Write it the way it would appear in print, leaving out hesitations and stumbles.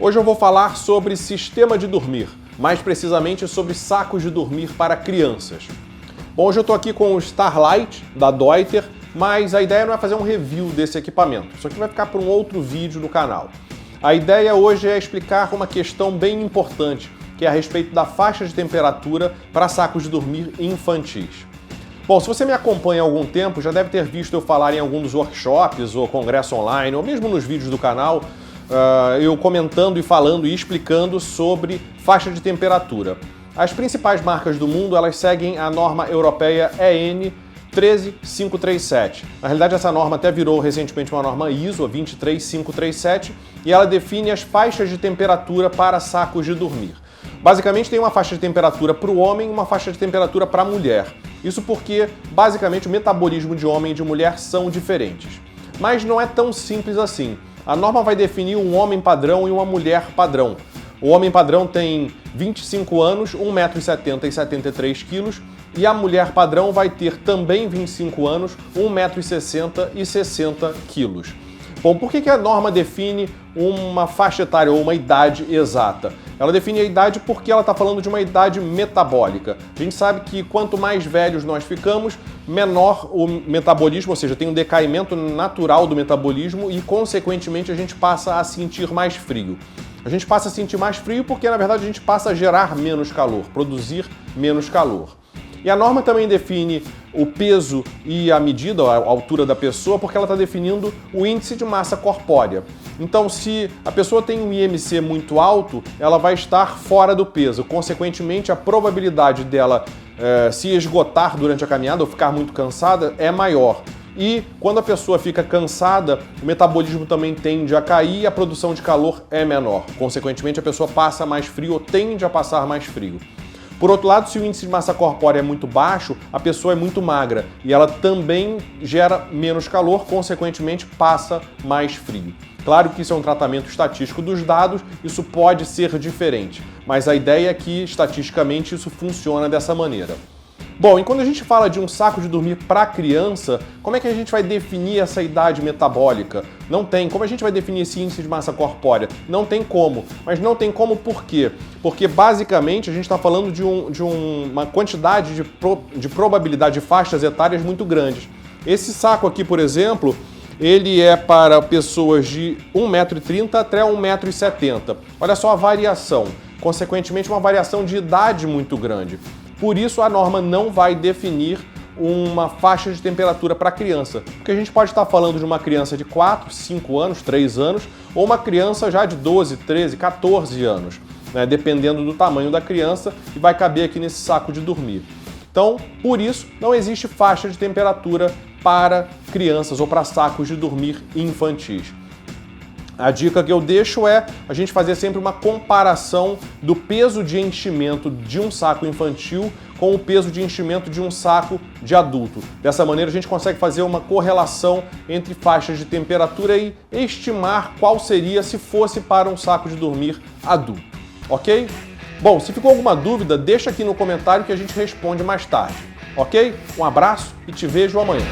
Hoje eu vou falar sobre sistema de dormir, mais precisamente sobre sacos de dormir para crianças. Bom, hoje eu estou aqui com o Starlight da Deuter, mas a ideia não é fazer um review desse equipamento. Isso aqui vai ficar para um outro vídeo do canal. A ideia hoje é explicar uma questão bem importante, que é a respeito da faixa de temperatura para sacos de dormir infantis. Bom, se você me acompanha há algum tempo, já deve ter visto eu falar em algum dos workshops ou congresso online, ou mesmo nos vídeos do canal, eu comentando e falando e explicando sobre faixa de temperatura. As principais marcas do mundo, elas seguem a norma europeia EN 13537. Na realidade, essa norma até virou recentemente uma norma ISO, a 23537, e ela define as faixas de temperatura para sacos de dormir. Basicamente, tem uma faixa de temperatura para o homem e uma faixa de temperatura para a mulher. Isso porque, basicamente, o metabolismo de homem e de mulher são diferentes. Mas não é tão simples assim. A norma vai definir um homem padrão e uma mulher padrão. O homem padrão tem 25 anos, 1,70 m e 73 kg, e a mulher padrão vai ter também 25 anos, 1,60 m e 60 kg. Bom, por que a norma define uma faixa etária ou uma idade exata? Ela define a idade porque ela está falando de uma idade metabólica. A gente sabe que quanto mais velhos nós ficamos, menor o metabolismo, ou seja, tem um decaimento natural do metabolismo e, consequentemente, a gente passa a sentir mais frio. A gente passa a sentir mais frio porque, na verdade, a gente passa a gerar menos calor, produzir menos calor. E a norma também define o peso e a medida, a altura da pessoa, porque ela está definindo o índice de massa corpórea. Então, se a pessoa tem um IMC muito alto, ela vai estar fora do peso. Consequentemente, a probabilidade dela se esgotar durante a caminhada ou ficar muito cansada é maior. E quando a pessoa fica cansada, o metabolismo também tende a cair e a produção de calor é menor. Consequentemente, a pessoa passa mais frio ou tende a passar mais frio. Por outro lado, se o índice de massa corpórea é muito baixo, a pessoa é muito magra e ela também gera menos calor, consequentemente passa mais frio. Claro que isso é um tratamento estatístico dos dados, isso pode ser diferente, mas a ideia é que estatisticamente isso funciona dessa maneira. Bom, e quando a gente fala de um saco de dormir para criança, como é que a gente vai definir essa idade metabólica? Não tem. Como a gente vai definir esse índice de massa corpórea? Não tem como. Mas não tem como por quê? Porque basicamente a gente está falando de uma quantidade de probabilidade de faixas etárias muito grandes. Esse saco aqui, por exemplo, ele é para pessoas de 1,30 m até 1,70 m. Olha só a variação. Consequentemente, uma variação de idade muito grande. Por isso, a norma não vai definir uma faixa de temperatura para criança, porque a gente pode estar falando de uma criança de 4, 5 anos, 3 anos, ou uma criança já de 12, 13, 14 anos, né, dependendo do tamanho da criança, e vai caber aqui nesse saco de dormir. Então, por isso, não existe faixa de temperatura para crianças ou para sacos de dormir infantis. A dica que eu deixo é a gente fazer sempre uma comparação do peso de enchimento de um saco infantil com o peso de enchimento de um saco de adulto. Dessa maneira a gente consegue fazer uma correlação entre faixas de temperatura e estimar qual seria se fosse para um saco de dormir adulto, ok? Bom, se ficou alguma dúvida, deixa aqui no comentário que a gente responde mais tarde, ok? Um abraço e te vejo amanhã.